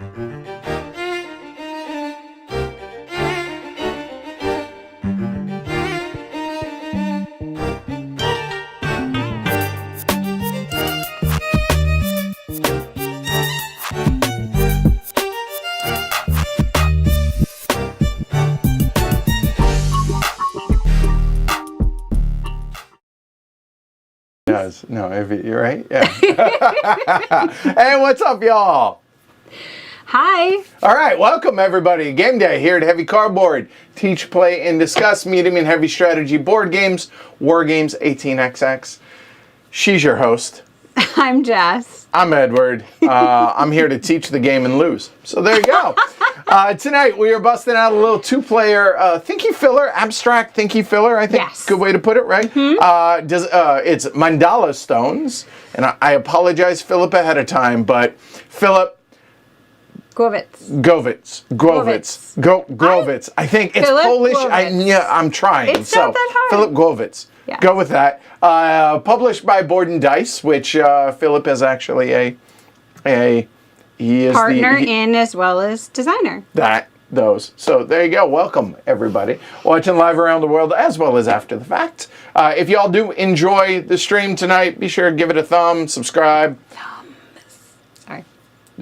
No, you're right. Yeah. Hey, what's up, y'all? Hi. All right, welcome everybody. Game day here at Heavy Cardboard. Teach, play, and discuss medium and heavy strategy board games, war games, 18xx. She's your host. I'm Jess. I'm Edward. I'm here to teach the game and lose. So there you go. Tonight we are busting out a little two-player thinky filler, abstract thinky filler. I think yes. Good way to put it, right? Mm-hmm. It's Mandala Stones, and I apologize, Filip, ahead of time, but Filip Glowacz. I think it's Filip Polish. Glowacz. I'm trying. It's not that hard. Filip Glowacz. Yeah. Go with that. Published by Board and Dice, which Filip is actually he is partner in as well as designer. Those. So there you go. Welcome everybody watching live around the world as well as after the fact. If y'all do enjoy the stream tonight, be sure to give it a thumb, subscribe. Sorry.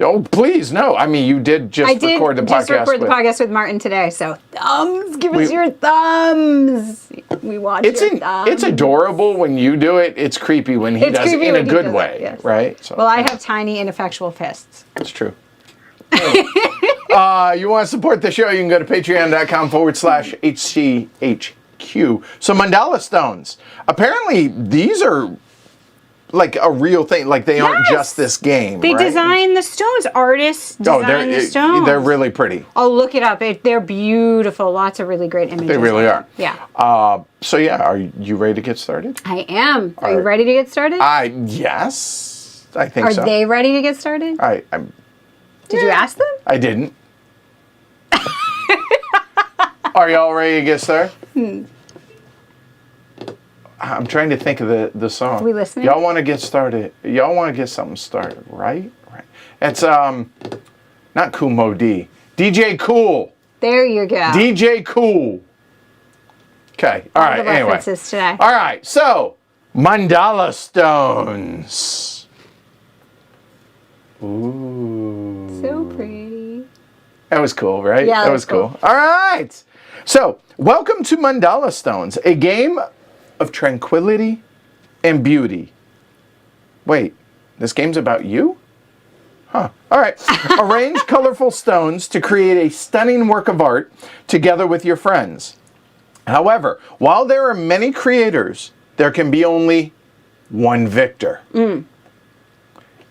Oh, please, no. I mean, you did record the podcast with Martin today, so thumbs. Give us your thumbs. We want your thumbs. It's adorable when you do it. It's creepy when he does it in a good way, yes. Right? So, well, I have tiny, ineffectual fists. That's true. You want to support the show, you can go to patreon.com/HCHQ. So Mandala Stones. Apparently, these are like a real thing. Like they aren't just this game. They design the stones. Artists design the stones. They're really pretty. Oh, look it up. They're beautiful. Lots of really great images. They really are. Yeah. So yeah, are you ready to get started? I am. Are you ready to get started? Yes, I think so. Are they ready to get started? Did you ask them? I didn't. Are y'all ready to get started? I'm trying to think of the song. Are we listening? Y'all want to get started. Y'all want to get something started, right? Right. It's not Kool Mo D. DJ Kool. There you go. DJ Kool. Okay. All right. The references today. All right. So Mandala Stones. Ooh. So pretty. That was cool, right? Yeah, that was cool. All right. So, welcome to Mandala Stones, a game of tranquility and beauty. Wait, this game's about you? Huh. All right. Arrange colorful stones to create a stunning work of art together with your friends. However, while there are many creators, there can be only one victor.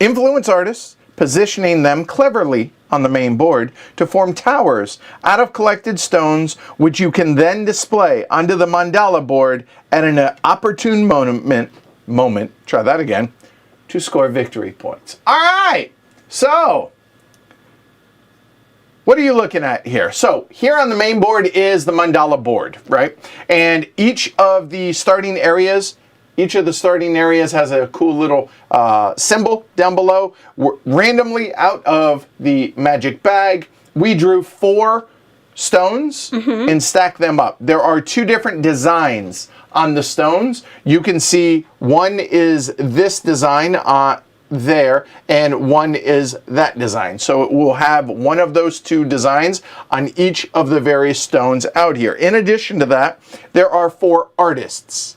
Influence artists, positioning them cleverly on the main board to form towers out of collected stones, which you can then display onto the mandala board at an opportune moment, try that again, to score victory points. All right, so what are you looking at here? So here on the main board is the mandala board, right? And each of the starting areas has a cool little symbol down below. Randomly out of the magic bag, we drew 4 stones and stacked them up. There are 2 different designs on the stones. You can see one is this design there, and one is that design. So it will have one of those 2 designs on each of the various stones out here. In addition to that, there are 4 artists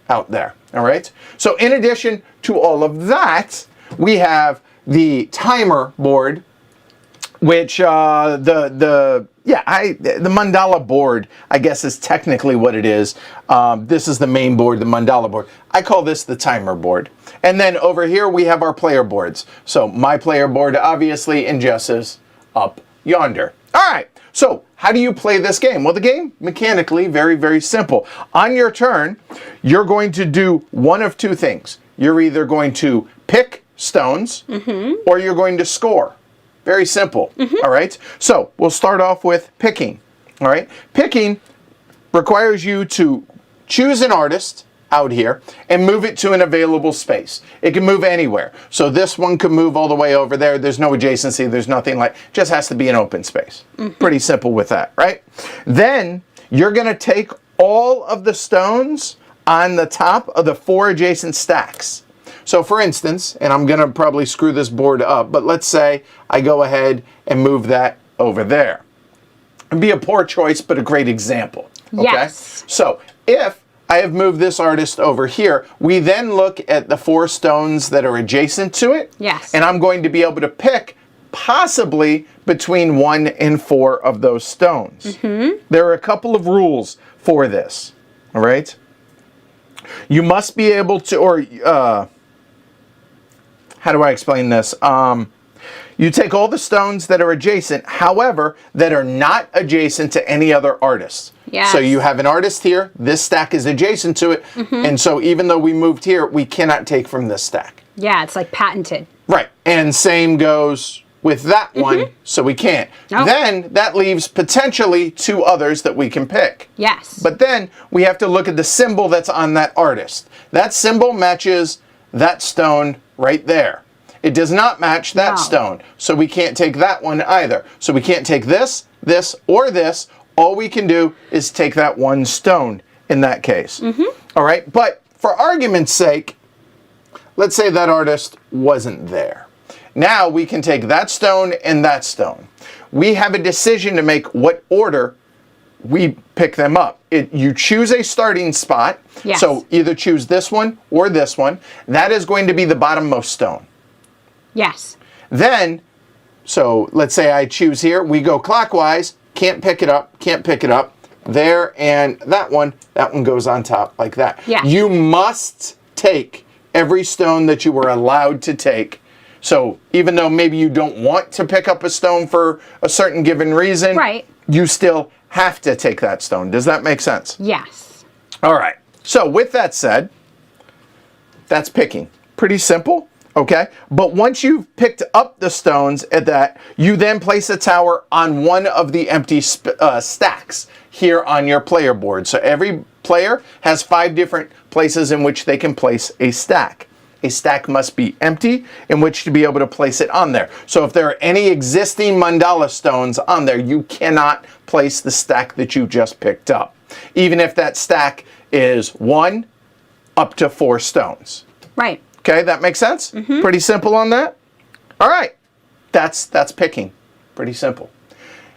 out there. All right. So in addition to all of that, we have the timer board, which the mandala board, I guess, is technically what it is. This is the main board, the mandala board. I call this the timer board. And then over here we have our player boards. So my player board, obviously, and Jess's up yonder. All right. So how do you play this game? Well, the game, mechanically, very, very simple. On your turn, you're going to do one of 2 things. You're either going to pick stones or you're going to score. Very simple. All right? So we'll start off with picking. All right? Picking requires you to choose an artist out here and move it to an available space. It can move anywhere. So this one could move all the way over there. There's no adjacency. There's nothing like, just has to be an open space. Pretty simple with that, right? Then you're going to take all of the stones on the top of the 4 adjacent stacks. So for instance, and I'm going to probably screw this board up, but let's say I go ahead and move that over there. It'd be a poor choice, but a great example. Okay? Yes. So if I have moved this artist over here, we then look at the 4 stones that are adjacent to it. Yes. And I'm going to be able to pick possibly between 1 and 4 of those stones. There are a couple of rules for this. All right. You must be able to, or how do I explain this? You take all the stones that are adjacent, however, that are not adjacent to any other artist. Yes. So you have an artist here, this stack is adjacent to it, and so even though we moved here, we cannot take from this stack. Yeah, it's like patented. Right, and same goes with that one, so we can't. Nope. Then that leaves potentially 2 others that we can pick. Yes. But then we have to look at the symbol that's on that artist. That symbol matches that stone right there. It does not match that stone, so we can't take that one either. So we can't take this, this, or this. All we can do is take that one stone in that case. All right, but for argument's sake, let's say that artist wasn't there. Now we can take that stone and that stone. We have a decision to make what order we pick them up. You choose a starting spot. Yes. So either choose this one or this one. That is going to be the bottommost stone. Yes. Then, so let's say I choose here, we go clockwise, can't pick it up, there, and that one goes on top like that. Yeah. You must take every stone that you were allowed to take. So even though maybe you don't want to pick up a stone for a certain given reason, right, you still have to take that stone. Does that make sense? Yes. All right. So with that said, that's picking. Pretty simple. Okay, but once you've picked up the stones at that, you then place a tower on one of the empty stacks here on your player board. So every player has 5 different places in which they can place a stack. A stack must be empty in which to be able to place it on there. So if there are any existing mandala stones on there, you cannot place the stack that you just picked up, even if that stack is 1 up to 4 stones. Right. Okay, that makes sense? Pretty simple on that? All right, that's picking. Pretty simple.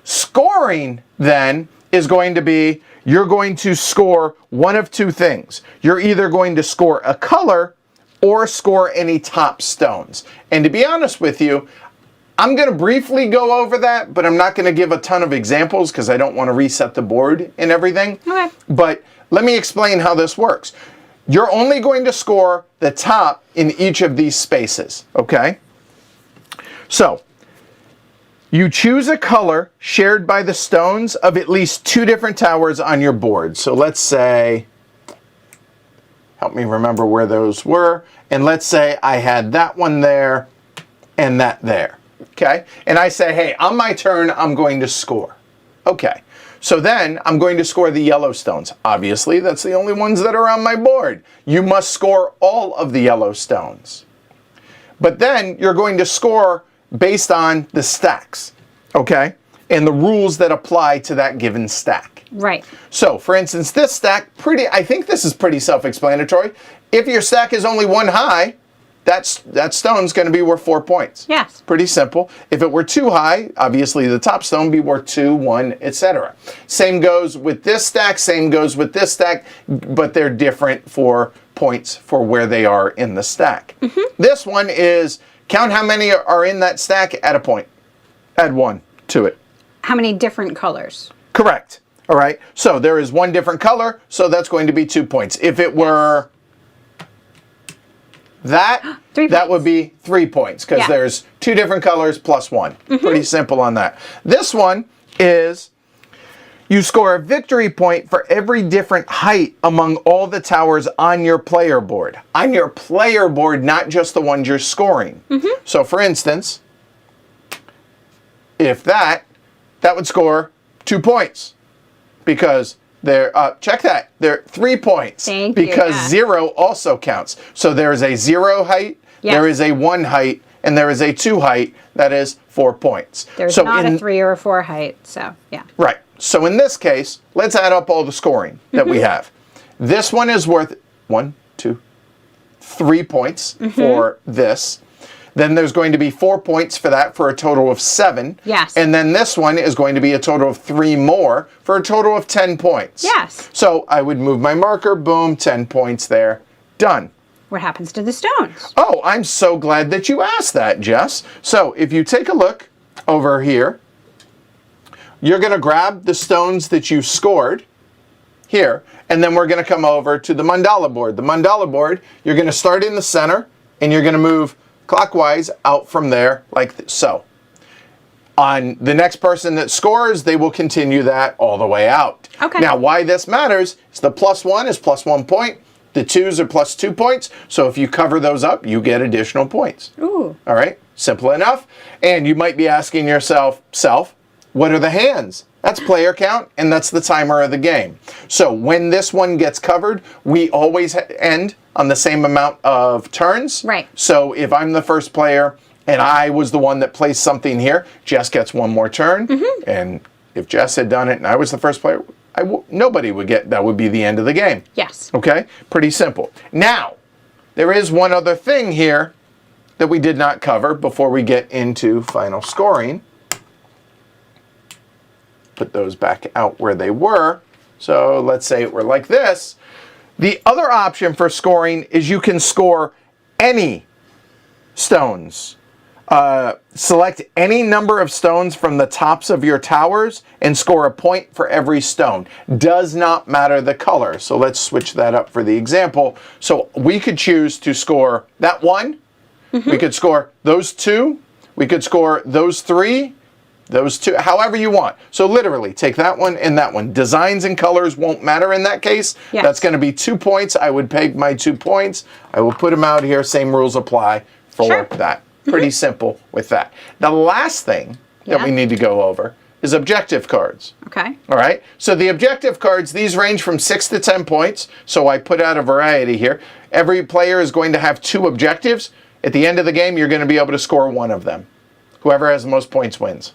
Scoring, then, is going to be, you're going to score one of 2 things. You're either going to score a color or score any top stones. And to be honest with you, I'm going to briefly go over that, but I'm not going to give a ton of examples because I don't want to reset the board and everything. Okay. But let me explain how this works. You're only going to score the top in each of these spaces, okay? So, you choose a color shared by the stones of at least 2 different towers on your board. So let's say, help me remember where those were, and let's say I had that one there and that there, okay? And I say, hey, on my turn, I'm going to score. Okay. So then I'm going to score the yellow stones. Obviously, that's the only ones that are on my board. You must score all of the yellow stones. But then you're going to score based on the stacks, okay? And the rules that apply to that given stack. Right. So, for instance, this stack, I think this is pretty self-explanatory. If your stack is only 1 high, that stone's going to be worth 4 points. Yes. Pretty simple. If it were 2 high, obviously the top stone be worth 2, 1, etc. Same goes with this stack, same goes with this stack, but they're different for points for where they are in the stack. This one is, count how many are in that stack, add a point. Add 1 to it. How many different colors? Correct. All right. So there is 1 different color, so that's going to be 2 points. If it were that, 3 that points. would be 3 points because there's 2 different colors plus 1. Pretty simple on that. This one is, you score a victory point for every different height among all the towers on your player board. On your player board, not just the ones you're scoring. So for instance, if that would score 2 points because There, check that. They're 3 points. Thank you, because yeah. 0 also counts. So there is a 0 height, Yes. there is a 1 height, and there is a 2 height. That is 4 points. There's so not a 3 or a 4 height, so yeah. Right. So in this case, let's add up all the scoring that we have. This one is worth 1, 2, 3 points for this. Then there's going to be 4 points for that for a total of 7. Yes. And then this one is going to be a total of 3 more for a total of 10 points. Yes. So I would move my marker, boom, 10 points there. Done. What happens to the stones? Oh, I'm so glad that you asked that, Jess. So if you take a look over here, you're going to grab the stones that you scored here, and then we're going to come over to the mandala board. The mandala board, you're going to start in the center, and you're going to move clockwise out from there like so. On the next person that scores, they will continue that all the way out. Okay. Now, why this matters is the +1 is +1 point. The 2s are +2 points. So if you cover those up, you get additional points. Ooh. All right, simple enough. And you might be asking yourself, what are the hands? That's player count, and that's the timer of the game. So when this one gets covered, we always end on the same amount of turns. Right. So if I'm the first player and I was the one that placed something here, Jess gets one more turn. And if Jess had done it and I was the first player, nobody would get, that would be the end of the game. Yes. Okay, pretty simple. Now, there is one other thing here that we did not cover before we get into final scoring. Put those back out where they were. So let's say it were like this. The other option for scoring is you can score any stones. Select any number of stones from the tops of your towers and score a point for every stone. Does not matter the color. So let's switch that up for the example. So we could choose to score that 1. We could score those 2. We could score those 3. Those 2, however you want. So literally, take that one and that one. Designs and colors won't matter in that case. Yes. That's going to be 2 points. I would peg my 2 points. I will put them out here. Same rules apply for Sure. that. Pretty simple with that. The last thing that we need to go over is objective cards. Okay. All right. So the objective cards, these range from 6 to 10 points. So I put out a variety here. Every player is going to have 2 objectives. At the end of the game, you're going to be able to score one of them. Whoever has the most points wins.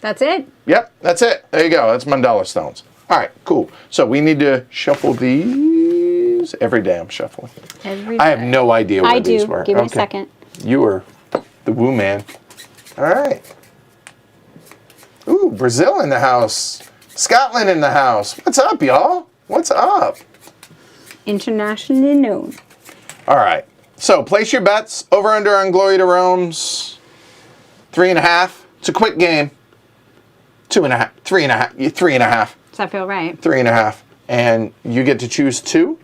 That's it? Yep, that's it. There you go. That's Mandala Stones. All right, cool. So we need to shuffle these. Every day I'm shuffling. Every I have day. no idea where I these do. were. Give me a second. You were the woo man. All right. Ooh, Brazil in the house. Scotland in the house. What's up, y'all? What's up? Internationally known. All right. So place your bets. Over under on Glory to Rome's 3.5. It's a quick game. 2.5, 3.5, 3.5. Does that feel right? 3.5. And you get to choose 2.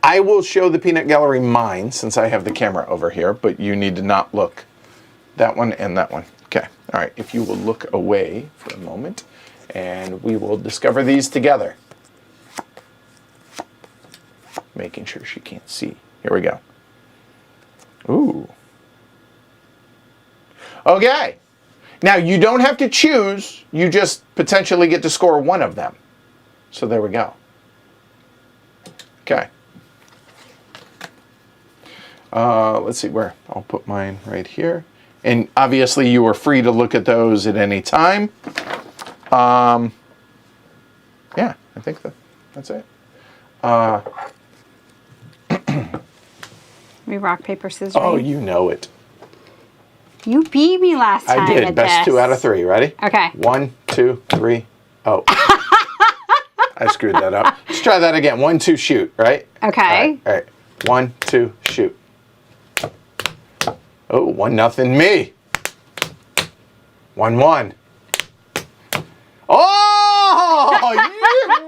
I will show the peanut gallery mine since I have the camera over here, but you need to not look. That one and that one. Okay. All right. If you will look away for a moment, and we will discover these together. Making sure she can't see. Here we go. Ooh. Okay. Now, you don't have to choose. You just potentially get to score one of them. So there we go. Okay. Let's see where. I'll put mine right here. And obviously, you are free to look at those at any time. Yeah, I think that's it. We rock, paper, scissors. Oh, you know it. You beat me last time. I did. At Best this. 2 out of 3. Ready? Okay. 1, 2, 3. Oh. I screwed that up. Let's try that again. 1, 2, shoot, right? Okay. All right. 1, 2, shoot. Oh, 1-0 me. 1-1. Oh,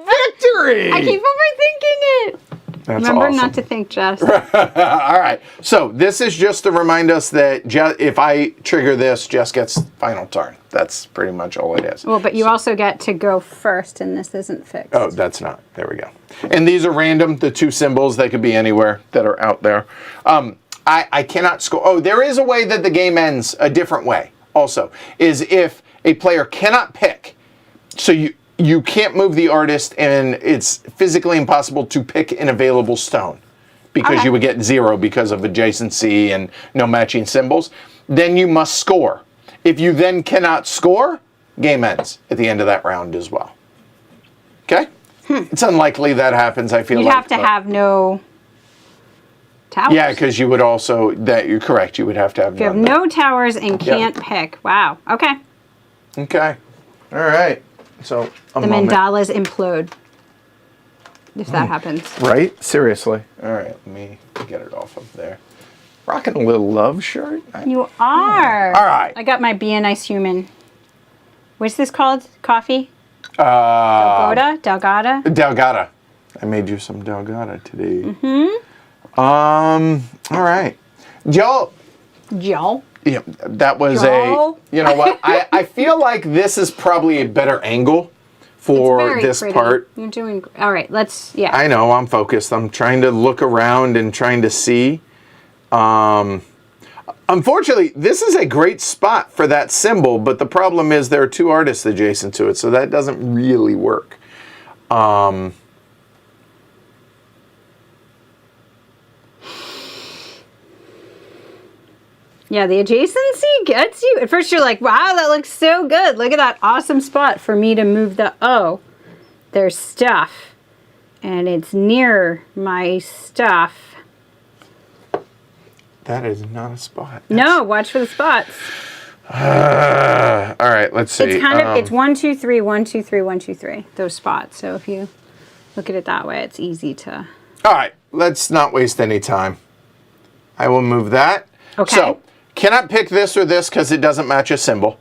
victory! I keep overthinking it. That's Remember awesome. not to think, Jess. All right. So this is just to remind us that if I trigger this, Jess gets final turn. That's pretty much all it is. Well, but you also get to go first, and this isn't fixed. Oh, that's not. There we go. And these are random, the 2 symbols. They could be anywhere that are out there. I cannot score. Oh, there is a way that the game ends a different way also, is if a player cannot pick. So you can't move the artist, and it's physically impossible to pick an available stone because you would get 0 because of adjacency and no matching symbols. Then you must score. If you then cannot score, game ends at the end of that round as well. Okay? It's unlikely that happens, I feel You'd like. have to have no towers. Yeah, because you would also, you're correct, you would have to have You have no towers and can't pick. Wow. Okay. Okay. All right. So, The mandalas implode if that happens. Right? Seriously. All right, let me get it off of there. Rocking a little love shirt. You are. All right. I got my Be a Nice Human. What's this called? Coffee? Delgada? Delgada. I made you some Delgada today. All right. Y'all. Yeah, that was Joel? you know what? I feel like this is probably a better angle for this pretty. part. You're doing, all right, let's, I know, I'm focused. I'm trying to look around and trying to see. Unfortunately, this is a great spot for that symbol, but the problem is there are 2 artists adjacent to it, so that doesn't really work. Yeah, the adjacency gets you. At first you're like, wow, that looks so good. Look at that awesome spot for me to move the, there's stuff. And it's near my stuff. That is not a spot. No, watch for the spots. All right, let's see. It's kind of, it's 1, 2, 3, 1, 2, 3, 1, 2, 3, those spots. So if you look at it that way, it's easy to. All right, let's not waste any time. I will move that. Okay. So, cannot pick this or this because it doesn't match a symbol.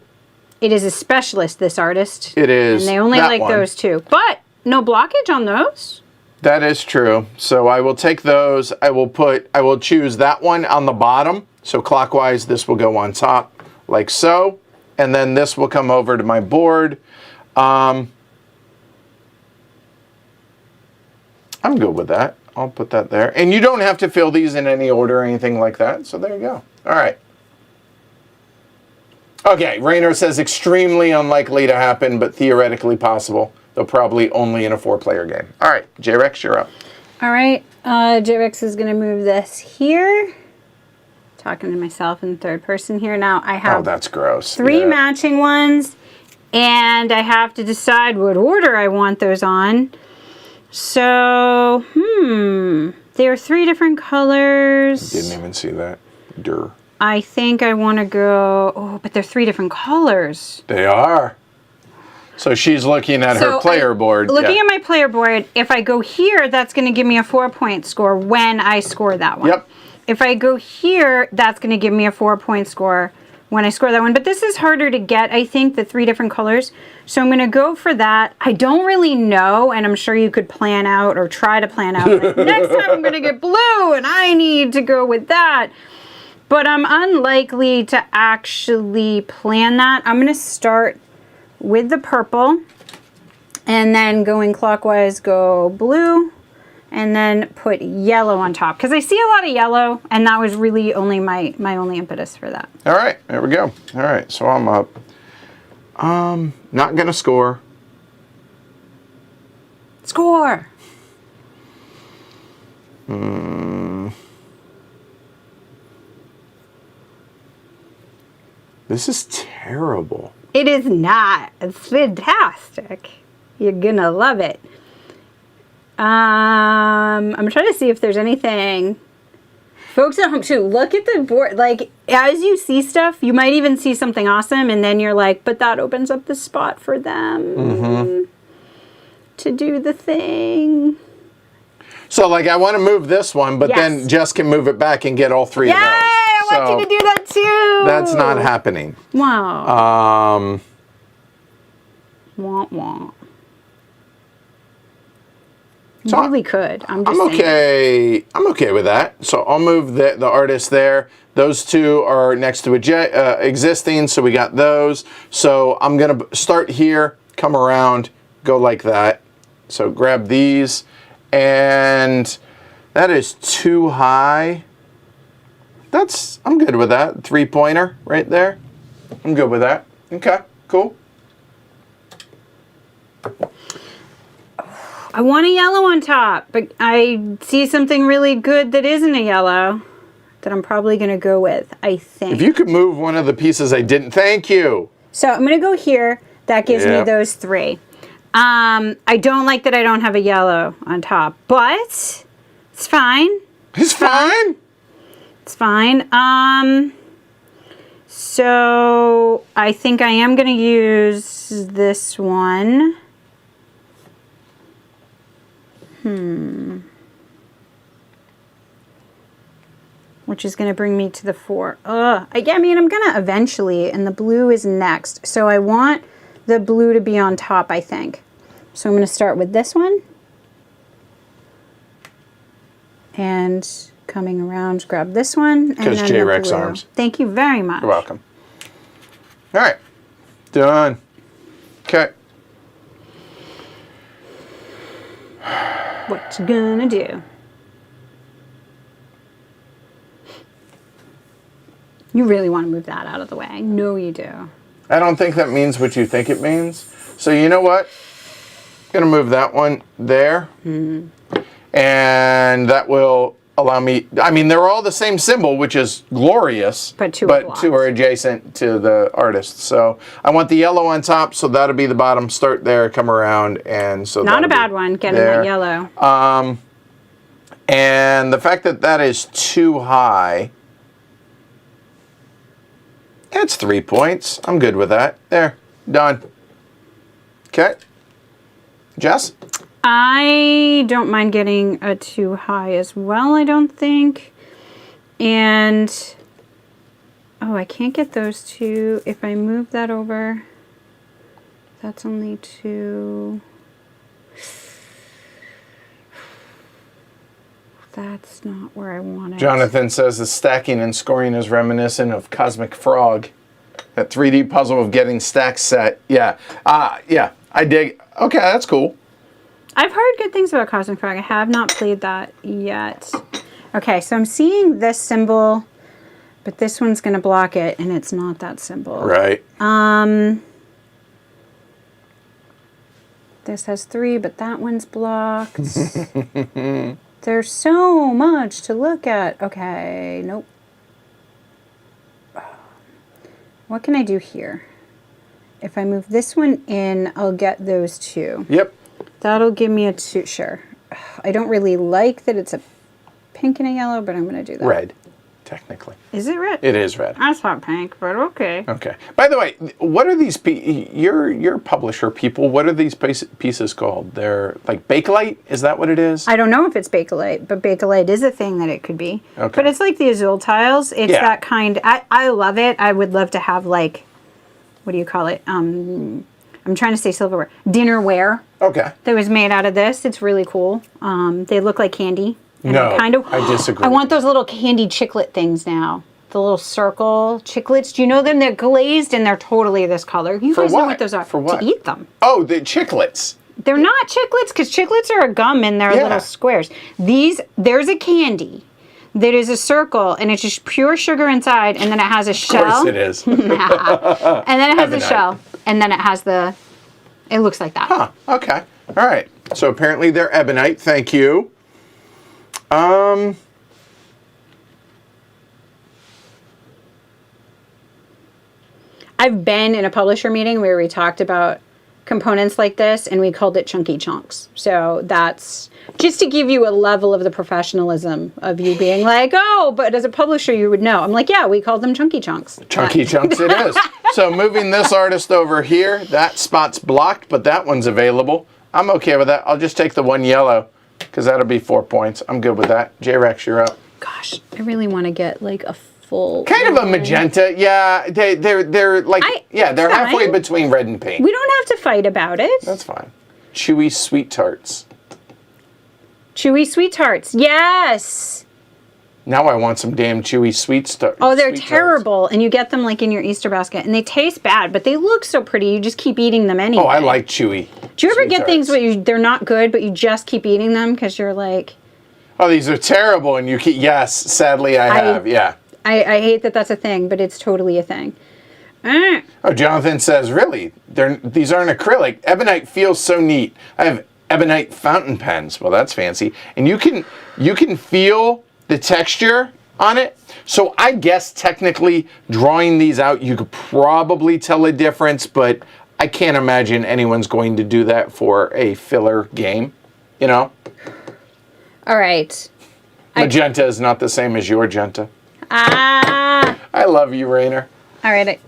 It is a specialist, this artist. It is. And they only that like one. those 2. But no blockage on those. That is true. So I will take those. I will choose that one on the bottom. So clockwise, this will go on top like so. And then this will come over to my board. I'm good with that. I'll put that there. And you don't have to fill these in any order or anything like that. So there you go. All right. Okay, Rainer says extremely unlikely to happen, but theoretically possible. Though probably only in a 4-player game. All right, J-Rex, you're up. All right, J-Rex is going to move this here. Talking to myself in third person here. Now I have that's gross. 3 matching ones, and I have to decide what order I want those on. So, there are 3 different colors. Didn't even see that. Durr. I think I want to go, but they're 3 different colors. They are. So she's looking at her player board. Looking at my player board, if I go here, that's going to give me a 4-point score when I score that one. Yep. If I go here, that's going to give me a 4-point score when I score that one. But this is harder to get, I think, the 3 different colors. So I'm going to go for that. I don't really know, and I'm sure you could plan out or try to plan out. Like, next time I'm going to get blue, and I need to go with that. But I'm unlikely to actually plan that. I'm going to start with the purple, and then going clockwise, go blue, and then put yellow on top. Because I see a lot of yellow, and that was really only my only impetus for that. All right, there we go. All right, so I'm up. Not gonna score. Score! This is terrible. It is not. It's fantastic. You're gonna love it. I'm trying to see if there's anything. Folks at home too, look at the board. Like, as you see stuff, you might even see something awesome, and then you're like, but that opens up the spot for them to do the thing. So, like, I want to move this one, but then Jess can move it back and get all 3 of those. I want you to do that too. That's not happening. Wow. Wah, wah. So you really could. I'm just okay. saying. I'm okay with that. So I'll move the artist there. Those 2 are next to existing, so we got those. So I'm going to start here, come around, go like that. So grab these, and that is too high. I'm good with that. 3-pointer right there. I'm good with that. Okay, cool. I want a yellow on top, but I see something really good that isn't a yellow that I'm probably going to go with, I think. If you could move one of the pieces I didn't, thank you. So I'm going to go here. That gives me those 3. I don't like that I don't have a yellow on top, but it's fine. It's fine. It's fine. So I think I am going to use this one. Which is going to bring me to the 4. I mean, I'm going to eventually, and the blue is next. So I want the blue to be on top, I think. So I'm going to start with this one. And coming around, grab this one. Because J-Rex arms. Thank you very much. You're welcome. All right. Done. Okay. What you gonna do? You really want to move that out of the way. I know you do. I don't think that means what you think it means. So you know what? I'm going to move that one there. And that will allow me... I mean, they're all the same symbol, which is glorious. But two are adjacent to the artist. So I want the yellow on top, so that'll be the bottom. Start there, come around, and so not a bad one, getting that yellow. And the fact that that is too high... That's 3 points. I'm good with that. There. Done. Okay. Jess? I don't mind getting a too high as well, I don't think. And, oh, I can't get those 2. If I move that over, that's only 2. That's not where I want it. Jonathan says the stacking and scoring is reminiscent of Cosmic Frog. That 3D puzzle of getting stacks set. Yeah. Yeah. I dig. Okay, that's cool. I've heard good things about Cosmic Frog. I have not played that yet. Okay, so I'm seeing this symbol, but this one's going to block it, and it's not that symbol. Right. This has 3, but that one's blocked. There's so much to look at. Okay, nope. What can I do here? If I move this one in, I'll get those 2. Yep. That'll give me a 2, sure. I don't really like that it's a pink and a yellow, but I'm going to do that. Red, technically. Is it red? It is red. I thought pink, but okay. Okay. By the way, what are these, your publisher people, what are these pieces called? They're like Bakelite? Is that what it is? I don't know if it's Bakelite, but Bakelite is a thing that it could be. Okay. But it's like the Azul tiles. It's that kind. I love it. I would love to have like, what do you call it? I'm trying to say silverware. Dinnerware. Okay. That was made out of this. It's really cool. They look like candy. And I disagree. I want those little candy chiclet things now. The little circle chiclets. Do you know them? They're glazed and they're totally this color. You guys know what those are. For what? To eat them. Oh, the chiclets. They're not chiclets because chiclets are a gum and they're little squares. There's a candy that is a circle and it's just pure sugar inside and then it has a shell. Of course it is. And then it has a shell. And then it has it looks like that. Huh, okay. All right. So apparently they're ebonite. Thank you. I've been in a publisher meeting where we talked about components like this and we called it chunky chunks. So that's just to give you a level of the professionalism of you being like, oh, but as a publisher you would know. I'm like, yeah, we called them chunky chunks. Chunky chunks it is. So moving this artist over here, that spot's blocked, but that one's available. I'm okay with that. I'll just take the one yellow because that'll be 4 points. I'm good with that. J-Rex, you're up. Gosh, I really want to get like a full... Kind of a magenta. Yeah, they're like, they're halfway between red and pink. We don't have to fight about it. That's fine. Chewy sweet tarts. Chewy sweet tarts. Yes. Now I want some damn chewy sweet tarts. Oh, they're terrible. And you get them like in your Easter basket. And they taste bad, but they look so pretty. You just keep eating them anyway. Oh, I like chewy. Do you ever get things where they're not good, but you just keep eating them because you're like... Oh, these are terrible. And you keep... Yes, sadly I have. Yeah. I hate that that's a thing, but it's totally a thing. Oh, Jonathan says, really? These aren't acrylic. Ebonite feels so neat. I have ebonite fountain pens. Well, that's fancy. And you can feel the texture on it. So I guess technically drawing these out, you could probably tell a difference, but I can't imagine anyone's going to do that for a filler game, you know? All right. Magenta is not the same as your Genta. Ah. I love you, Rainer. All right.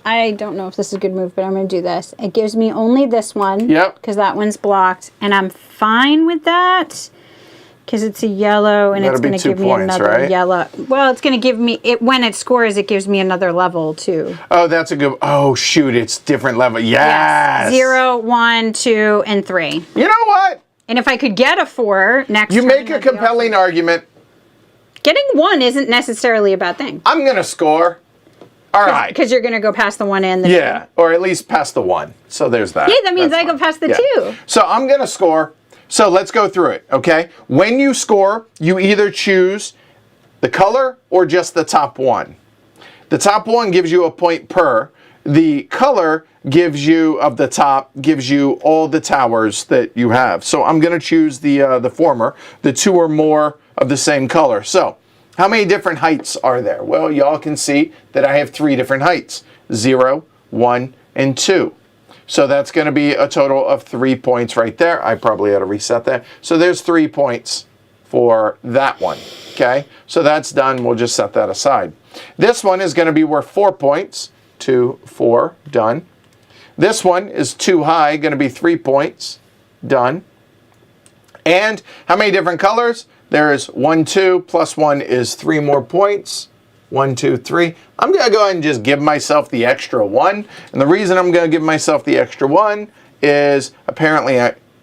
I don't know if this is a good move, but I'm going to do this. It gives me only this one. Yep. Because that one's blocked. And I'm fine with that. Because it's a yellow and it's going to give me another yellow. Well, it's going to give me, when it scores, it gives me another level too. Oh, that's a good, oh shoot, it's different level. Yes. 0, 1, 2, and 3. You know what? And if I could get a 4 next You turn, make a compelling argument. Getting 1 isn't necessarily a bad thing. I'm going to score. All right. Because you're going to go past the 1 and the 2. Or at least past the 1. So there's that. Yeah, that means I go past the 2. So I'm going to score. So let's go through it, okay? When you score, you either choose the color or just the top one. The top one gives you a point per. The color gives you, of the top, gives you all the towers that you have. So I'm going to choose the former, the 2 or more of the same color. So how many different heights are there? Well, y'all can see that I have 3 different heights, 0, 1, and 2. So that's going to be a total of 3 points right there. I probably ought to reset that. So there's 3 points for that one, okay? So that's done. We'll just set that aside. This one is going to be worth 4 points. 2, 4, done. This one is too high, going to be 3 points, done. And how many different colors? There's 1, 2, plus 1 is 3 more points. 1, 2, 3. I'm going to go ahead and just give myself the extra 1. And the reason I'm going to give myself the extra 1 is apparently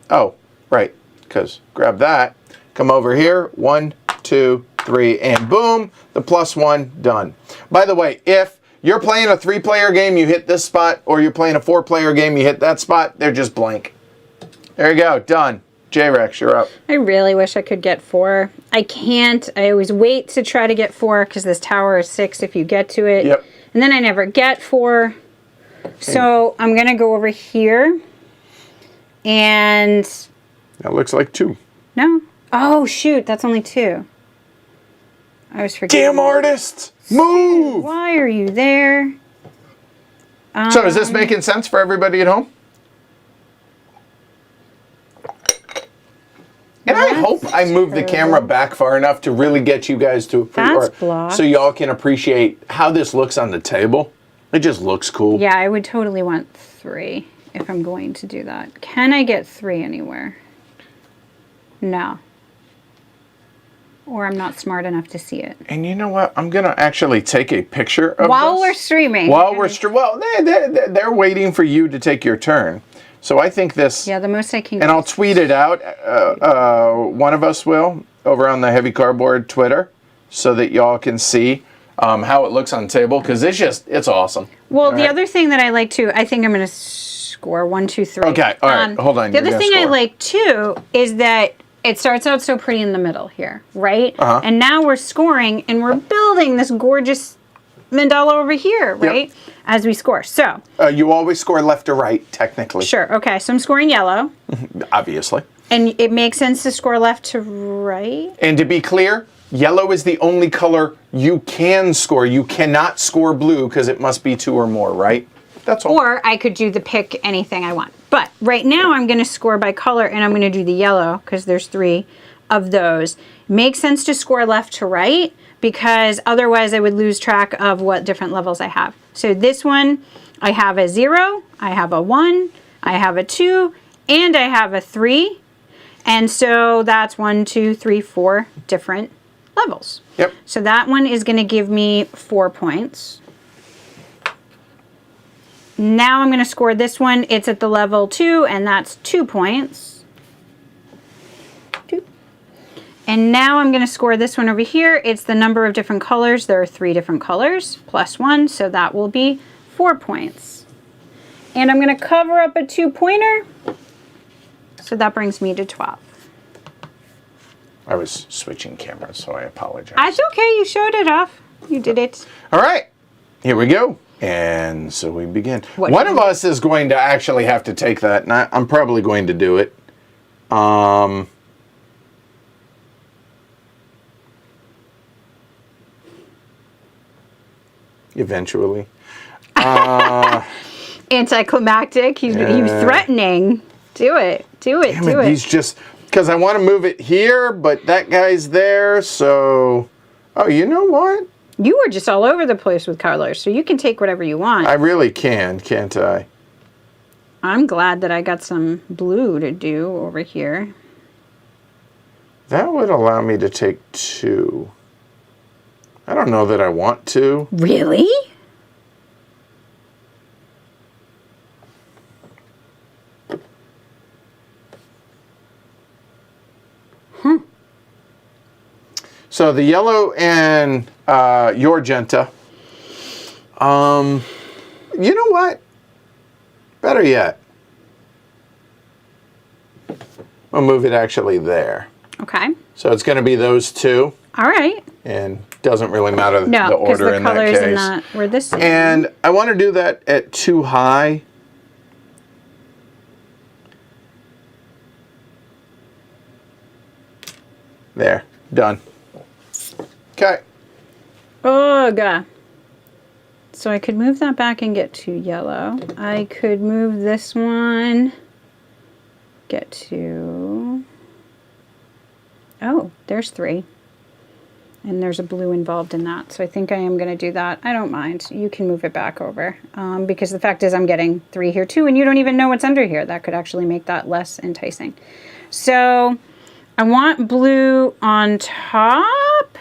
because grab that, come over here, 1, 2, 3, and boom, the plus 1, done. By the way, if you're playing a 3-player game, you hit this spot, or you're playing a 4-player game, you hit that spot, they're just blank. There you go, done. J-Rex, you're up. I really wish I could get 4. I can't. I always wait to try to get 4 because this tower is 6 if you get to it. Yep. And then I never get 4. So I'm going to go over here. And... that looks like 2. No? Oh, shoot. That's only 2. I was forgetting. Damn artists! Move! Why are you there? So is this making sense for everybody at home? And I hope I moved the camera back far enough to really get you guys to so y'all can appreciate how this looks on the table. It just looks cool. Yeah, I would totally want 3 if I'm going to do that. Can I get 3 anywhere? No. Or I'm not smart enough to see it. And you know what? I'm going to actually take a picture of while this. We're streaming. While we're streaming. Well, they're waiting for you to take your turn. So I think this... yeah, the most I can... and I'll tweet it out. One of us will, over on the Heavy Cardboard Twitter, so that y'all can see how it looks on the table, because it's awesome. Well, the other thing that I like too, I think I'm going to score 1, 2, 3. Okay, all right, hold on. The other thing I like too is that it starts out so pretty in the middle here, right? And now we're scoring and we're building this gorgeous mandala over here, right? Yep. As we score. So you always score left or right, technically. Sure. Okay. So I'm scoring yellow. Obviously. And it makes sense to score left to right. And to be clear, yellow is the only color you can score. You cannot score blue because it must be 2 or more, right? That's all. Or I could do the pick anything I want. But right now I'm going to score by color and I'm going to do the yellow because there's 3 of those. Makes sense to score left to right because otherwise I would lose track of what different levels I have. So this one, I have a 0, I have a 1, I have a 2, and I have a 3. And so that's 1, 2, 3, 4 different levels. Yep. So that one is going to give me 4 points. Now I'm going to score this one. It's at the level 2, and that's 2 points. And now I'm going to score this one over here. It's the number of different colors. There are 3 different colors, plus 1, so that will be 4 points. And I'm going to cover up a 2-pointer. So that brings me to 12. I was switching cameras, so I apologize. That's okay. You showed it off. You did it. All right. Here we go. And so we begin. One of us is going to actually have to take that, and I'm probably going to do it. Eventually. Anticlimactic. He was threatening. Do it. Do it. Damn do it. it. He's just, because I want to move it here, but that guy's there, so. Oh, you know what? You were just all over the place with colors, so you can take whatever you want. I really can, can't I? I'm glad that I got some blue to do over here. That would allow me to take 2. I don't know that I want to. Really? So the yellow and your Genta. You know what? Better yet. I'll move it actually there. Okay. So it's going to be those 2. All right. And doesn't really matter No, the because order the in that colors case. in that were the same. And I want to do that at too high. There, done. Okay. Ugh. So I could move that back and get to yellow. I could move this one, get to, oh, there's 3. And there's a blue involved in that. So I think I am going to do that. I don't mind. You can move it back over. Because the fact is I'm getting 3 here too, and you don't even know what's under here. That could actually make that less enticing. So I want blue on top.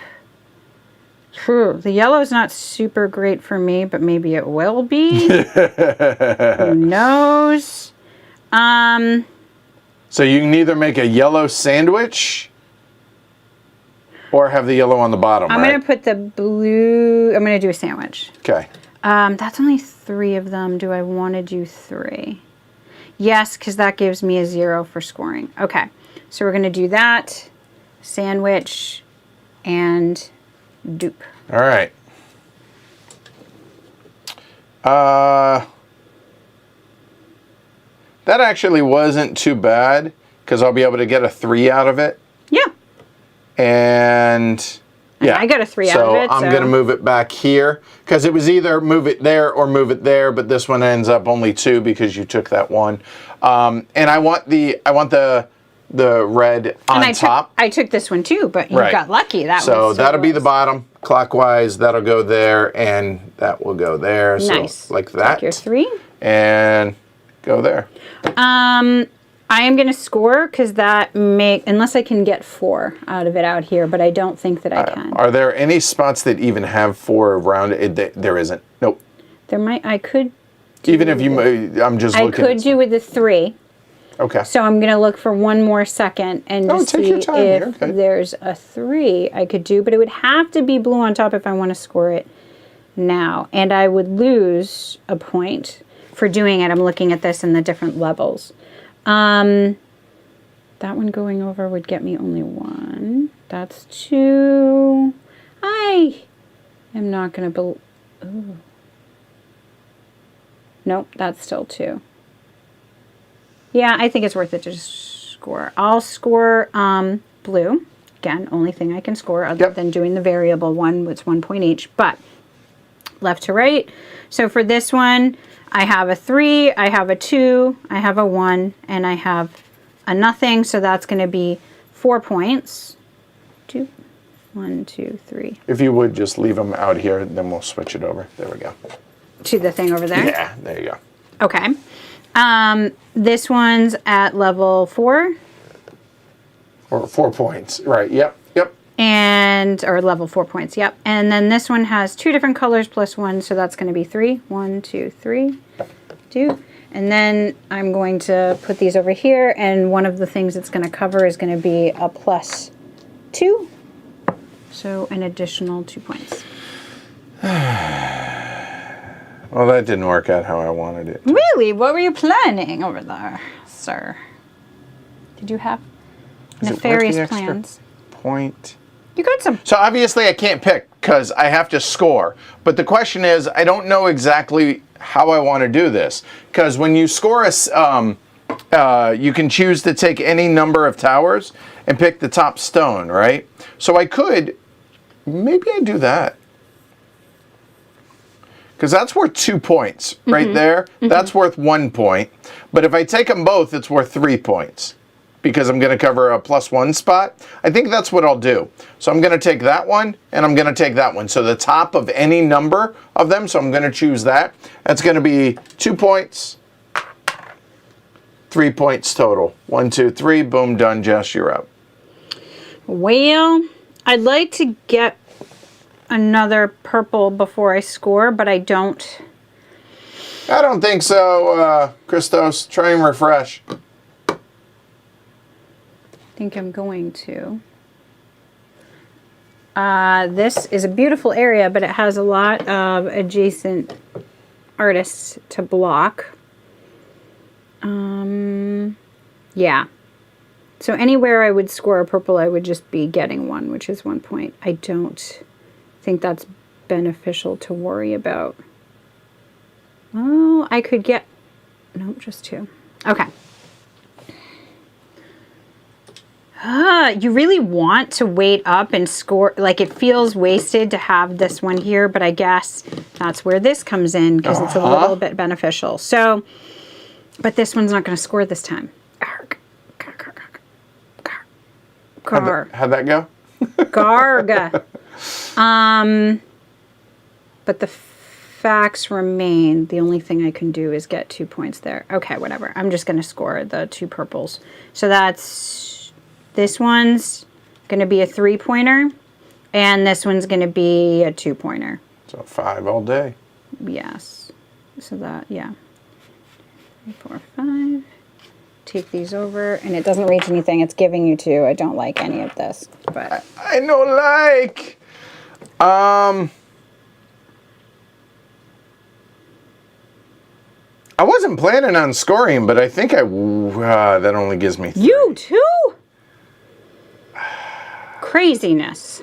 The yellow is not super great for me, but maybe it will be. Who knows? So you can either make a yellow sandwich or have the yellow on the bottom, I'm right? going to put the blue, I'm going to do a sandwich. Okay. That's only 3 of them. Do I want to do 3? Yes, because that gives me a 0 for scoring. Okay, so we're going to do that, sandwich, and dupe. All right. That actually wasn't too bad because I'll be able to get a 3 out of it. Yeah. And yeah, I got a 3 out of it. So I'm going to move it back here because it was either move it there or move it there, but this one ends up only 2 because you took that 1. And I want the red on top. I took this one too, but you got lucky. So that'll be the bottom. Clockwise, that'll go there, and that will go there. Nice. So like that. Take your 3. And go there. I am going to score because unless I can get 4 out of it out here, but I don't think that I can. Are there any spots that even have 4 around it? There isn't. Nope. I could. Even if you, I'm just looking. I could do with the 3. Okay. So I'm going to look for one more second and just see if there's a 3 I could do, but it would have to be blue on top if I want to score it now. And I would lose a point for doing it. I'm looking at this in the different levels. That one going over would get me only 1. That's 2. I am not going to Nope, that's still 2. Yeah, I think it's worth it to just score. I'll score blue. Again, only thing I can score other than doing the variable one, it's 1 point each. But left to right. So for this one, I have a 3, I have a 2, I have a 1, and I have a nothing. So that's going to be 4 points. 2, 1, 2, 3. If you would just leave them out here, then we'll switch it over. There we go. To the thing over there? Yeah, there you go. Okay. This one's at level 4. Or 4 points. Right, yep. Or level 4 points, yep. And then this one has 2 different colors plus 1, so that's going to be 3. 1, 2, 3. 2. And then I'm going to put these over here, and one of the things it's going to cover is going to be a plus 2. So an additional 2 points. Well, that didn't work out how I wanted it. Really? What were you planning over there, sir? Did you have nefarious plans? Point. You got some. So obviously I can't pick because I have to score. But the question is, I don't know exactly how I want to do this. Because when you score you can choose to take any number of towers and pick the top stone, right? So I could, maybe I do that. Because that's worth 2 points right there. That's worth 1 point. But if I take them both, it's worth 3 points. Because I'm going to cover a +1 spot. I think that's what I'll do. So I'm going to take that one, and I'm going to take that one. So the top of any number of them, so I'm going to choose that. That's going to be 2 points, 3 points total. 1, 2, 3, boom, done, Jess, you're up. Well, I'd like to get another purple before I score, but I don't think so, Christos. Try and refresh. think I'm going to. This is a beautiful area, but it has a lot of adjacent artists to block. Yeah. So anywhere I would score a purple, I would just be getting one, which is 1 point. I don't think that's beneficial to worry about. Oh, I could get... Nope, just 2. Okay. You really want to wait up and score. Like, it feels wasted to have this one here, but I guess that's where this comes in because it's a little bit beneficial. So, but this one's not going to score this time. How'd that go? Garga. But the facts remain. The only thing I can do is get 2 points there. Okay, whatever. I'm just going to score the 2 purples. So that's, this one's going to be a 3-pointer, and this one's going to be a 2-pointer. So 5 all day. Yes. So that, yeah. 3, 4, 5. Take these over, and it doesn't reach anything. It's giving you 2. I don't like any of this, but I know, like, I wasn't planning on scoring, but I think that only gives me 3. You too? Craziness.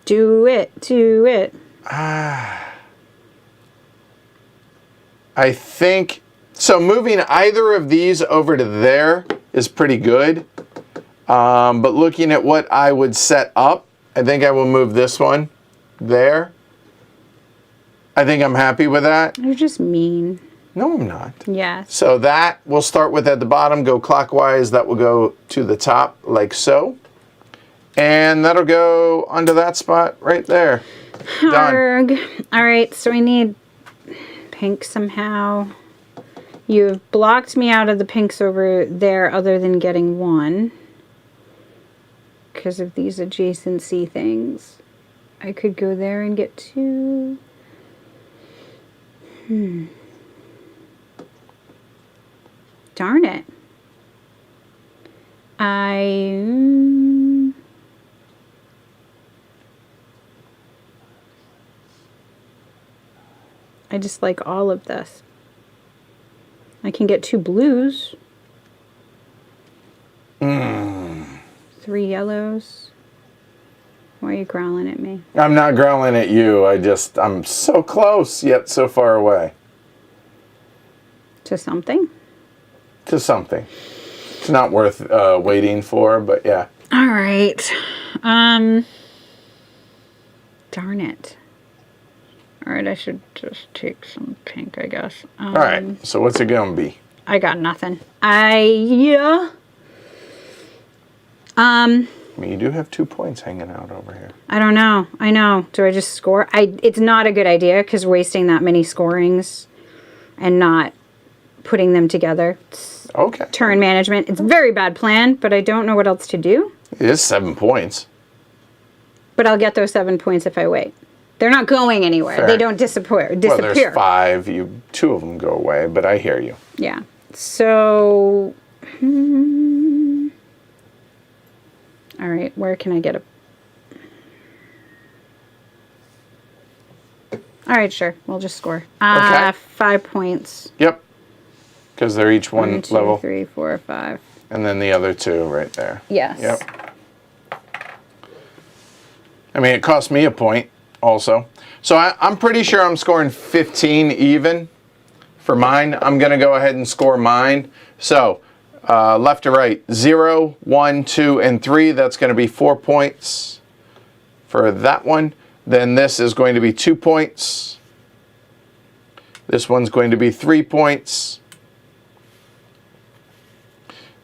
Do it, do it. I think, so moving either of these over to there is pretty good. But looking at what I would set up, I think I will move this one there. I think I'm happy with that. You're just mean. No, I'm not. Yes. So that we'll start with at the bottom, go clockwise. That will go to the top like so. And that'll go onto that spot right there. Done. All right, so I need pink somehow. You've blocked me out of the pinks over there other than getting 1. Because of these adjacency things. I could go there and get 2. Darn it. I just like all of this. I can get 2 blues. 3 yellows. Why are you growling at me? I'm not growling at you. I'm so close, yet so far away. To something? To something. It's not worth waiting for, but yeah. All right. Darn it. All right, I should just take some pink, I guess. All right, so what's it going to be? I got nothing. Yeah. I mean, you do have 2 points hanging out over here. I don't know. I know. Do I just score? It's not a good idea because wasting that many scorings and not putting them together. It's okay. Turn management. It's a very bad plan, but I don't know what else to do. It is 7 points. But I'll get those 7 points if I wait. They're not going anywhere. Fair. They don't disappear. Well, there's 5. 2 of them go away, but I hear you. Yeah. So... All right, where can I get a... All right, sure. We'll just score. Okay. 5 points. Yep. Because they're each one 2, level. 3, 4, 5. And then the other 2 right there. Yes. Yep. I mean, it cost me a point also. So I'm pretty sure I'm scoring 15 even for mine. I'm going to go ahead and score mine. So left to right, 0, 1, 2, and 3. That's going to be 4 points for that one. Then this is going to be 2 points. This one's going to be 3 points.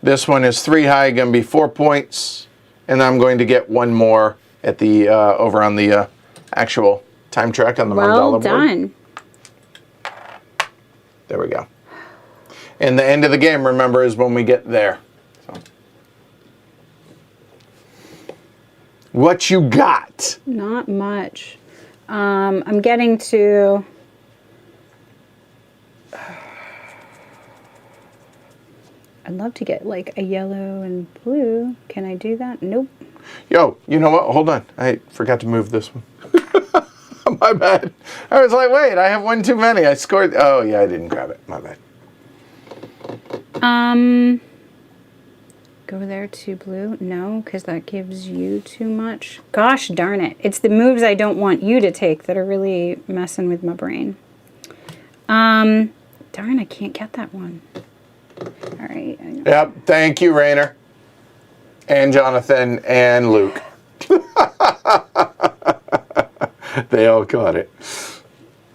This one is 3 high, going to be 4 points. And I'm going to get one more at the over on the actual time track on the Mandala board. Well done. There we go. And the end of the game, remember, is when we get there. So. What you got? Not much. I'm getting to... I'd love to get like a yellow and blue. Can I do that? Nope. Yo, you know what? Hold on. I forgot to move this one. My bad. I was like, wait, I have one too many. I scored. Oh, yeah, I didn't grab it. My bad. Go there to blue. No, because that gives you too much. Gosh darn it. It's the moves I don't want you to take that are really messing with my brain. Darn, I can't get that one. All right. Yep. Thank you, Rainer. And Jonathan and Luke. They all caught it.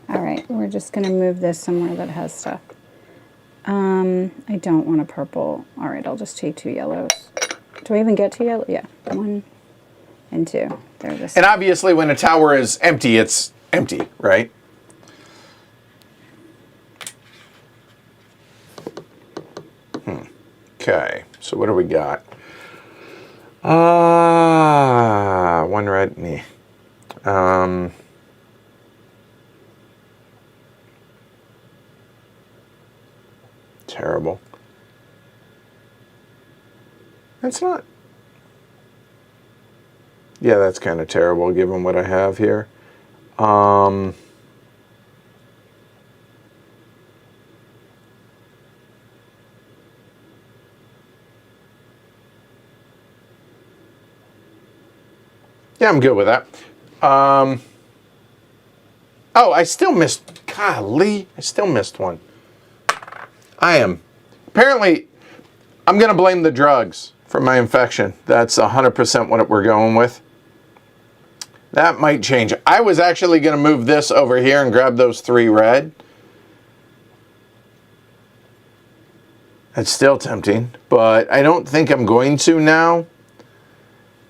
All right. We're just going to move this somewhere that has stuff. I don't want a purple. All right. I'll just take 2 yellows. Do I even get 2 yellows? Yeah. 1 and 2. There this. And obviously when a tower is empty, it's empty, right? Okay, so what do we got? One red, knee. Terrible. That's not. Yeah, that's kind of terrible given what I have here. Yeah, I'm good with that. Oh, I still missed. Golly, I still missed one. Apparently, I'm going to blame the drugs for my infection. That's 100% what we're going with. That might change. I was actually going to move this over here and grab those 3 red. That's still tempting, but I don't think I'm going to now.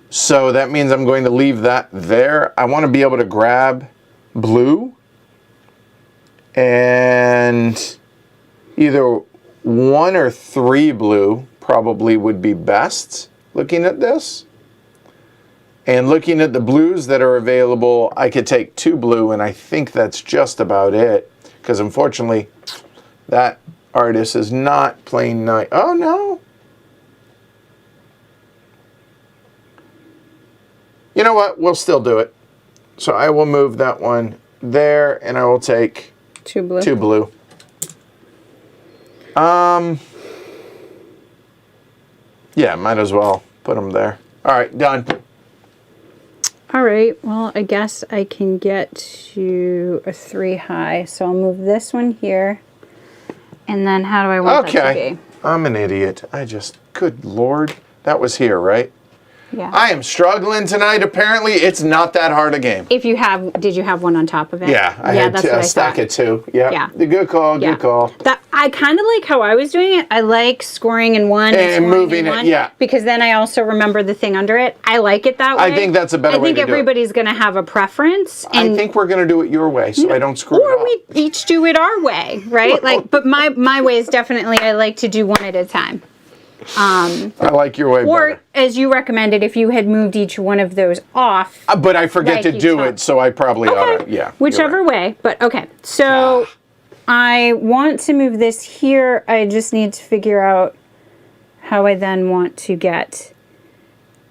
So that means I'm going to leave that there. I want to be able to grab blue and either 1 or 3 blue probably would be best looking at this. And looking at the blues that are available, I could take 2 blue, and I think that's just about it. Because unfortunately, that artist is not playing nice. Oh, no. You know what? We'll still do it. So I will move that one there, and I will take 2 blue. 2 blue. Yeah, might as well put them there. All right, done. All right, well, I guess I can get to a 3 high. So I'll move this one here. And then how do I want that to be? I'm an idiot. Good Lord. That was here, right? Yeah. I am struggling tonight. Apparently, it's not that hard a game. If you have, did you have one on top of it? Yeah, I had a stack of 2. Yep. Yeah. Good call, good call. I kind of like how I was doing it. I like scoring in 1 and moving it, yeah. Because then I also remember the thing under it. I like it that way. I think that's a better way to do it. I think everybody's going to have a preference. And I think we're going to do it your way, so I don't screw it up. Or we each do it our way, right? But my way is definitely I like to do 1 at a time. I like your way better. Or, as you recommended, if you had moved each one of those off. But I forget to do it, so I probably ought to, yeah. Whichever way, but okay. So, I want to move this here. I just need to figure out how I then want to get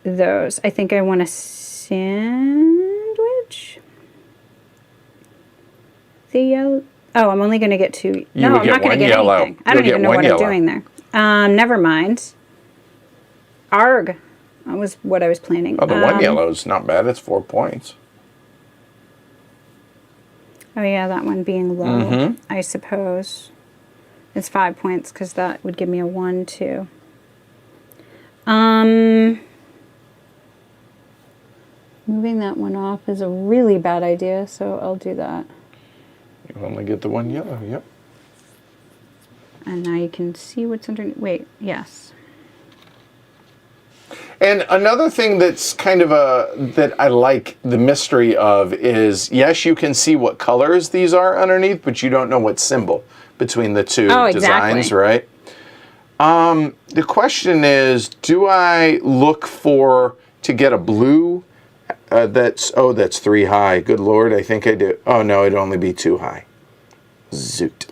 those. I think I want a sandwich. The yellow. Oh, I'm only going to get 2. No, I'm not going to get anything. I don't even know what I'm doing there. Never mind. Arg. That was what I was planning. Oh, the one yellow's not bad. It's 4 points. Oh yeah, that one being low, I suppose. It's 5 points because that would give me a 1, 2. Moving that one off is a really bad idea, so I'll do that. You only get the one yellow, yep. And now you can see what's underneath. Wait, yes. And another thing that's kind of that I like the mystery of is, yes, you can see what colors these are underneath, but you don't know what symbol between the two designs, right? The question is, do I look to get a blue that's 3 high. Good Lord, I think I do. Oh no, it'd only be 2 high. Zoot.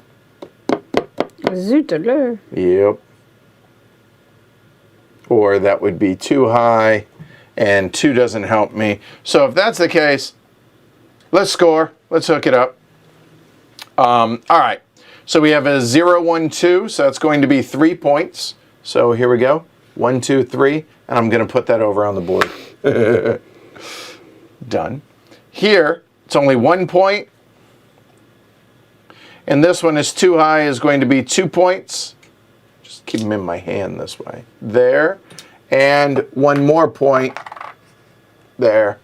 Zoot. Yep. Or that would be 2 high, and 2 doesn't help me. So if that's the case, let's score. Let's hook it up. All right. So we have a 0, 1, 2. So that's going to be 3 points. So here we go. 1, 2, 3. And I'm going to put that over on the board. Done. Here, it's only 1 point. And this one is 2 high, is going to be 2 points. Just keep them in my hand this way. There. And 1 more point. There.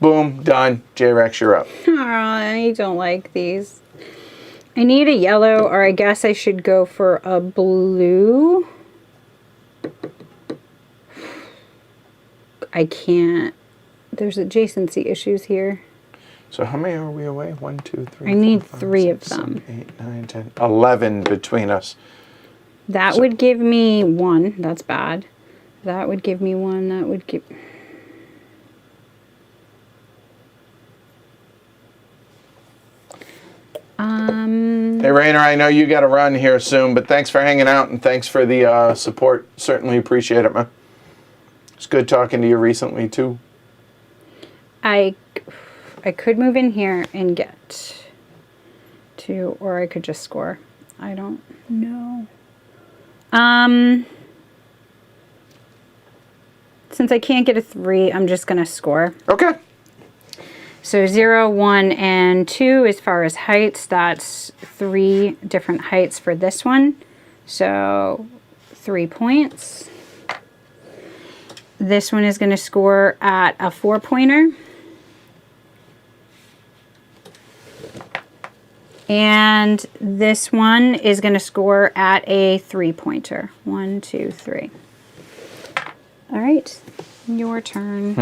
Boom. Done. J-Rex, you're up. I don't like these. I need a yellow, or I guess I should go for a blue. I can't. There's adjacency issues here. So how many are we away? 1, 2, 3, I 4, need 5, 3 6, of them. 7, 8, 9, 10, 11 between us. That would give me 1. That's bad. That would give me 1. That would give... Hey, Rainer, I know you got to run here soon, but thanks for hanging out and thanks for the support. Certainly appreciate it, man. It's good talking to you recently, too. I could move in here and get 2, or I could just score. I don't know. Since I can't get a 3, I'm just going to score. Okay. So 0, 1, and 2 as far as heights. That's 3 different heights for this one. So 3 points. This one is going to score at a 4-pointer. And this one is going to score at a 3-pointer. 1, 2, 3. All right, your turn.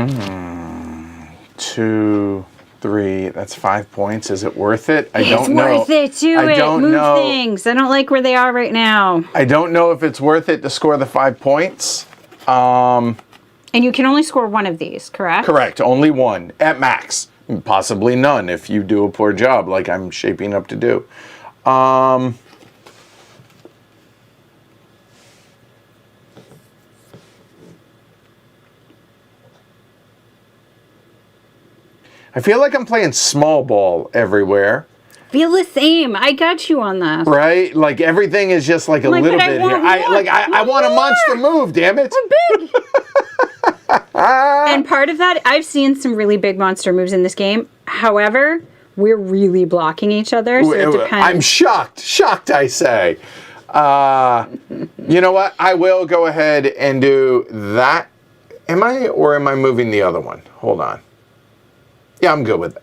2, 3. That's 5 points. Is it worth it? I don't know. It's worth it. Do it. Move things. I don't like where they are right now. I don't know if it's worth it to score the 5 points. And you can only score 1 of these, correct? Correct. Only 1 at max. Possibly none if you do a poor job like I'm shaping up to do. I feel like I'm playing small ball everywhere. Feel the same. I got you on that. Right? Like everything is just like a little bit here. I want a monster move, damn it. I'm big. And part of that, I've seen some really big monster moves in this game. However, we're really blocking each other, so it depends. I'm shocked, I say. You know what? I will go ahead and do that. Am I moving the other one? Hold on. Yeah, I'm good with that.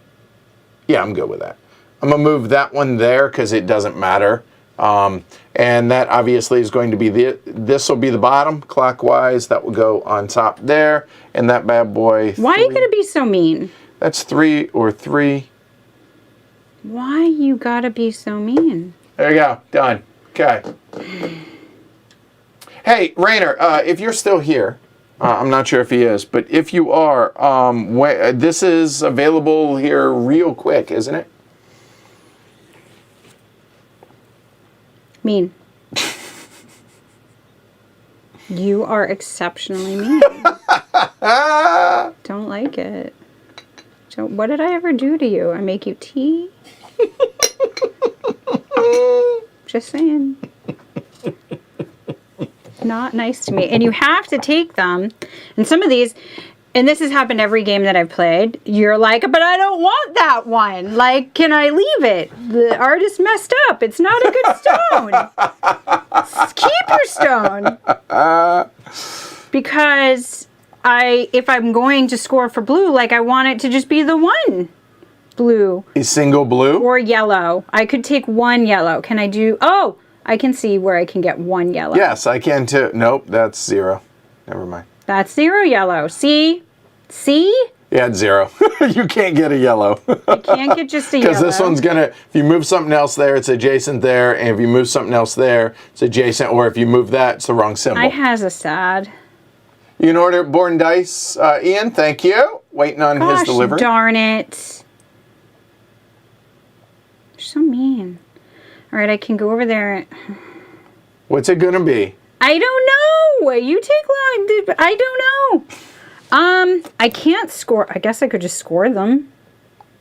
Yeah, I'm good with that. I'm going to move that one there because it doesn't matter. And that obviously is going to be this will be the bottom clockwise. That will go on top there. And that bad boy. Why are you going to be so mean? That's 3 or 3. Why you got to be so mean? There you go. Done. Okay. Hey, Rainer, if you're still here, I'm not sure if he is, but if you are, this is available here real quick, isn't it? Mean. You are exceptionally mean. Don't like it. What did I ever do to you? I make you tea? Just saying. not nice to me. And you have to take them. And some of these, and this has happened every game that I've played, you're like, but I don't want that one. Like, can I leave it? The artist messed up. It's not a good stone. Keep your stone. Because if I'm going to score for blue, like I want it to just be the one blue. A single blue? Or yellow. I could take one yellow. Can I do, oh, I can see where I can get one yellow. Yes, I can too. Nope, that's 0. Never mind. That's 0 yellow. See? See? Yeah, it's 0. You can't get a yellow. I can't get just a yellow. Because this one's gonna, if you move something else there, it's adjacent there, and if you move something else there, it's adjacent, or if you move that, it's the wrong symbol. I has a sad. You can order Born Dice, Ian, thank you. Waiting on his delivery. Darn it. You're so mean. All right, I can go over there. What's it gonna be? I don't know. You take long. I don't know. I can't score. I guess I could just score them.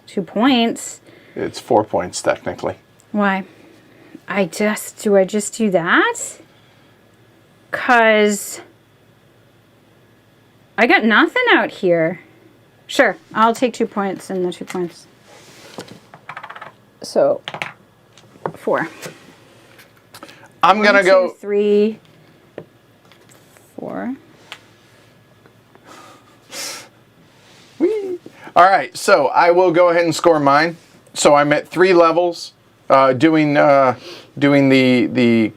2 points. It's 4 points, technically. Why? Do I just do that? 'Cause I got nothing out here. Sure, I'll take 2 points and the 2 points. So, 4. I'm gonna go 3, 4. Whee. All right, so I will go ahead and score mine. So I'm at 3 levels, doing the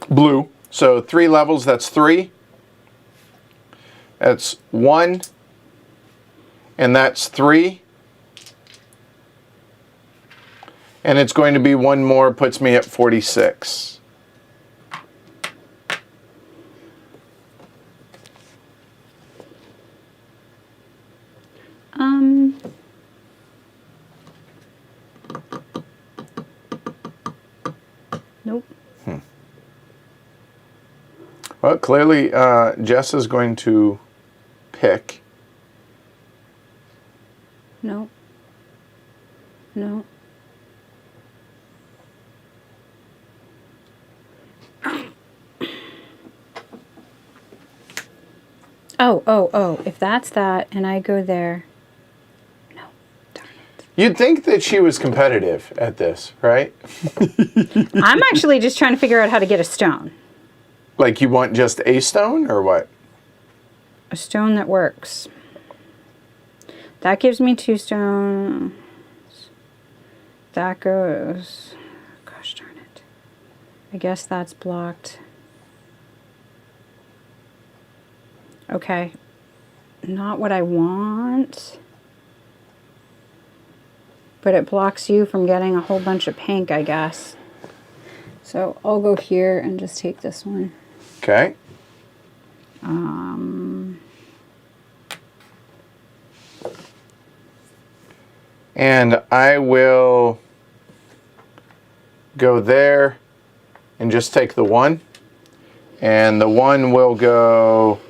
blue. So 3 levels. That's 3. That's 1, and that's 3. And it's going to be 1 more, puts me at 46. Nope. Well, clearly Jess is going to pick. Nope. No. Oh, if that's that and I go there. No, darn it. You'd think that she was competitive at this, right? I'm actually just trying to figure out how to get a stone. Like you want just a stone or what? A stone that works. That gives me 2 stones. That goes... Gosh darn it. I guess that's blocked. Okay. Not what I want. But it blocks you from getting a whole bunch of pink, I guess. So I'll go here and just take this one. Okay. And I will go there and just take the 1. And the 1 will go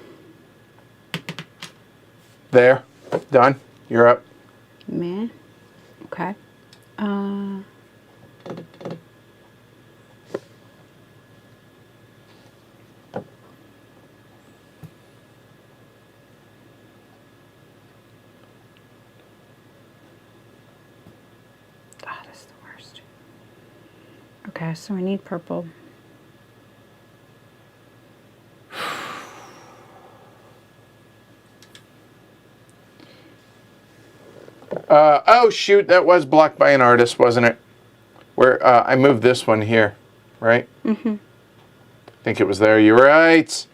there. Done. You're up. Meh. Okay. God, that's the worst. Okay, so I need purple. Oh, shoot. That was blocked by an artist, wasn't it? Where I moved this one here, right? Mm-hmm. I think it was there. You're right.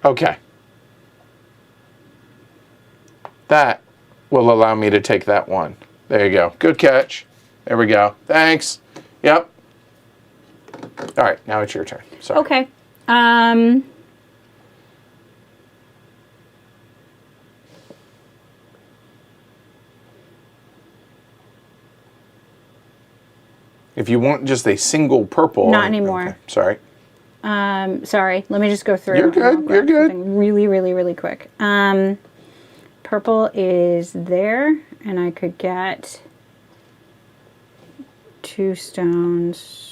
Okay. That will allow me to take that 1. There you go. Good catch. There we go. Thanks. Yep. All right, now it's your turn. Sorry. Okay. If you want just a single purple. Not anymore. Okay, sorry. Sorry, let me just go through. You're good. You're good. Something really, really, really quick. Purple is there, and I could get 2 stones.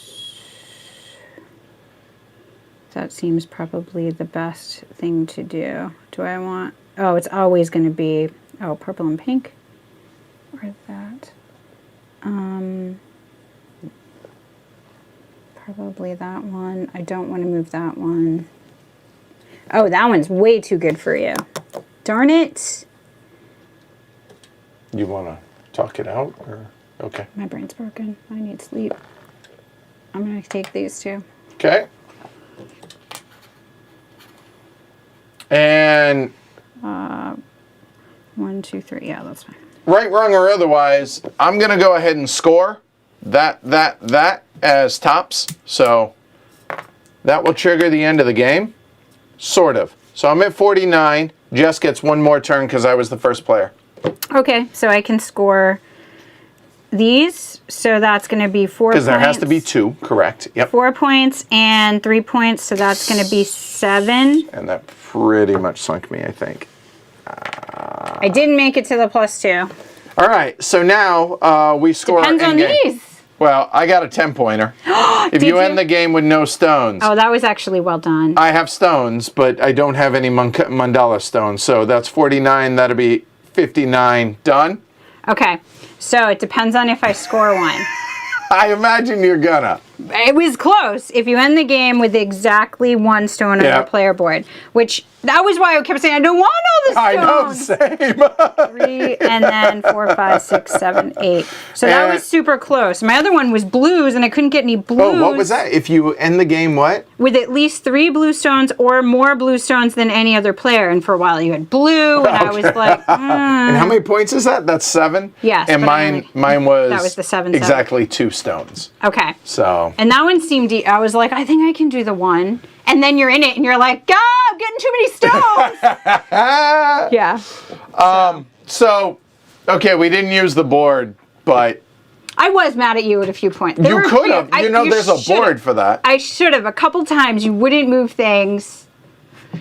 That seems probably the best thing to do. Do I want... Oh, it's always going to be... Oh, purple and pink. Or that. Probably that one. I don't want to move that one. Oh, that one's way too good for you. Darn it. You want to talk it out? Or okay. My brain's broken. I need sleep. I'm going to take these two. Okay. And 1, 2, 3. Yeah, that's fine. right, wrong, or otherwise, I'm going to go ahead and score that as tops. So that will trigger the end of the game. Sort of. So I'm at 49. Jess gets one more turn because I was the first player. Okay, so I can score these. So that's going to be 4 points. Because there has to be 2, correct. Yep. 4 points and 3 points, so that's going to be 7. And that pretty much sunk me, I think. I didn't make it to the +2. All right, so now we score. Depends on these. Well, I got a 10-pointer. If you end the game with no stones. Oh, that was actually well done. I have stones, but I don't have any mandala stones. So that's 49. That'll be 59. Done? Okay, so it depends on if I score one. I imagine you're gonna. It was close. If you end the game with exactly 1 stone on your player board, which that was why I kept saying I don't want all the stones. I know, same. 3 and then 4, 5, 6, 7, 8. So that was super close. My other one was blues, and I couldn't get any blues. Oh, what was that? If you end the game, what? With at least 3 blue stones or more blue stones than any other player. And for a while you had blue, and I was like, And how many points is that? That's 7? Yes. And mine was, that was the 7. Exactly 2 stones. Okay. So. And that one seemed, I was like, I think I can do the 1. And then you're in it and you're like, God, I'm getting too many stones. Yeah. So, okay, we didn't use the board, but. I was mad at you at a few points. You could have. There's a board for that. I should have. A couple times you wouldn't move things.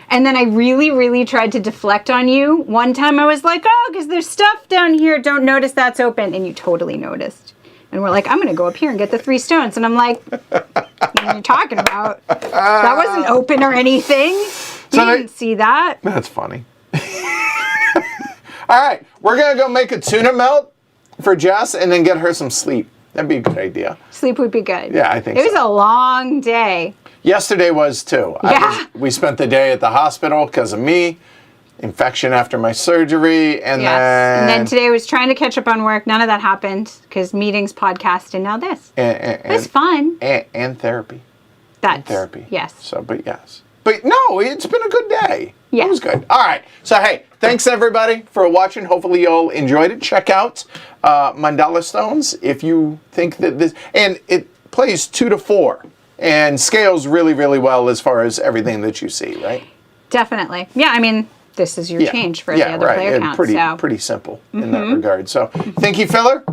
And then I really, really tried to deflect on you. One time I was like, oh, because there's stuff down here. Don't notice that's open. And you totally noticed. And we're like, I'm going to go up here and get the 3 stones. And I'm like, what are you talking about? That wasn't open or anything. You didn't see that. That's funny. All right, we're going to go make a tuna melt for Jess and then get her some sleep. That'd be a good idea. Sleep would be good. Yeah, I think so. It was a long day. Yesterday was too. Yeah. We spent the day at the hospital because of me. Infection after my surgery, and then today was trying to catch up on work. None of that happened because meetings, podcast, and now this. It was fun. And therapy. Therapy. Yes. So, but no, it's been a good day. Yeah. It was good. All right. So, hey, thanks everybody for watching. Hopefully you all enjoyed it. Check out Mandala Stones if you think that this, and it plays 2 to 4 and scales really, really well as far as everything that you see, right? Definitely. Yeah, I mean, this is your change for the other player count. Pretty simple in that regard. So thank you, Filler.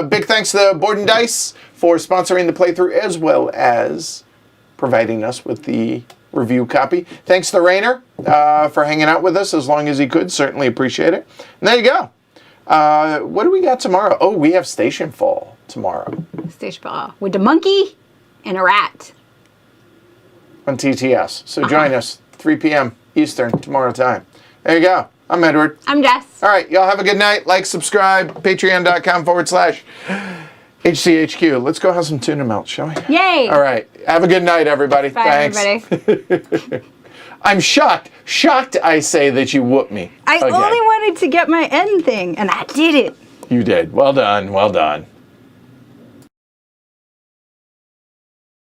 Big thanks to Board and Dice for sponsoring the playthrough as well as providing us with the review copy. Thanks to Rainer for hanging out with us as long as he could. Certainly appreciate it. And there you go. What do we got tomorrow? Oh, we have Station Fall tomorrow. Station Fall with a monkey and a rat. On TTS. So join us 3 p.m. Eastern tomorrow time. There you go. I'm Edward. I'm Jess. All right. Y'all have a good night. Like, subscribe. Patreon.com/HCHQ. Let's go have some tuna melt, shall we? Yay. All right. Have a good night, everybody. Bye, Thanks. everybody. I'm shocked. Shocked, I say, that you whooped me. I only wanted to get my end thing, and I did it. You did. Well done. Well done.